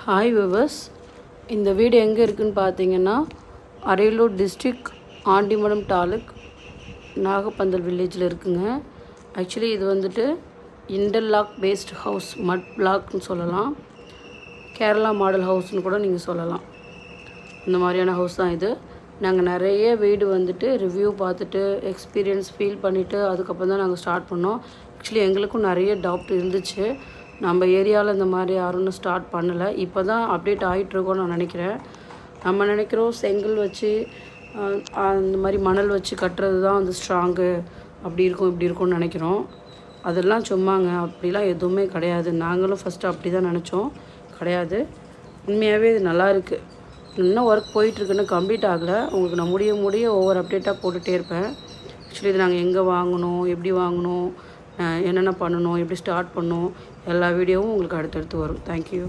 Hi viewers, இந்த வீடு எங்கே இருக்குதுன்னு பார்த்தீங்கன்னா அரியலூர் டிஸ்ட்ரிக் ஆண்டிமடம் தாலுக் நாகப்பந்தல் வில்லேஜில் இருக்குங்க. ஆக்சுவலி இது வந்துட்டு இன்டர்லாக் பேஸ்ட் ஹவுஸ், மட் பிளாக்னு சொல்லலாம், கேரளா மாடல் ஹவுஸ்னு கூட நீங்கள் சொல்லலாம். இந்த மாதிரியான ஹவுஸ் தான் இது. நாங்கள் நிறைய வீடு வந்துட்டு ரிவ்யூ பார்த்துட்டு எக்ஸ்பீரியன்ஸ் ஃபீல் பண்ணிவிட்டு அதுக்கப்புறம் தான் நாங்கள் ஸ்டார்ட் பண்ணோம். ஆக்சுவலி எங்களுக்கும் நிறைய டவுட் இருந்துச்சு, நம்ம ஏரியாவில் இந்த மாதிரி யாரும் ஸ்டார்ட் பண்ணலை. இப்போ தான் அப்டேட் ஆகிட்டுருக்கோன்னு நான் நினைக்கிறேன். நம்ம நினைக்கிறோம் செங்கல் வச்சு அந்த மாதிரி மணல் வச்சு கட்டுறது தான் வந்து ஸ்ட்ராங்கு, அப்படி இருக்கும் இப்படி இருக்கும்னு நினைக்கிறோம். அதெல்லாம் சும்மாங்க, அப்படிலாம் எதுவுமே கிடையாது. நாங்களும் ஃபஸ்ட்டு அப்படி தான் நினச்சோம், கிடையாது. உண்மையாகவே இது நல்லா இருக்குது. இன்னும் ஒர்க் போயிட்டுருக்குன்னு கம்ப்ளீட் ஆகலை. உங்களுக்கு நான் முடிய ஒவ்வொரு அப்டேட்டாக போட்டுகிட்டே இருப்பேன். ஆக்சுவலி இது நாங்கள் எங்கே வாங்கணும், எப்படி வாங்கணும், என்னென்ன பண்ணணும், எப்படி ஸ்டார்ட் பண்ணணும், எல்லா வீடியோவும் உங்களுக்கு அடுத்தடுத்து வரும். தேங்க்யூ.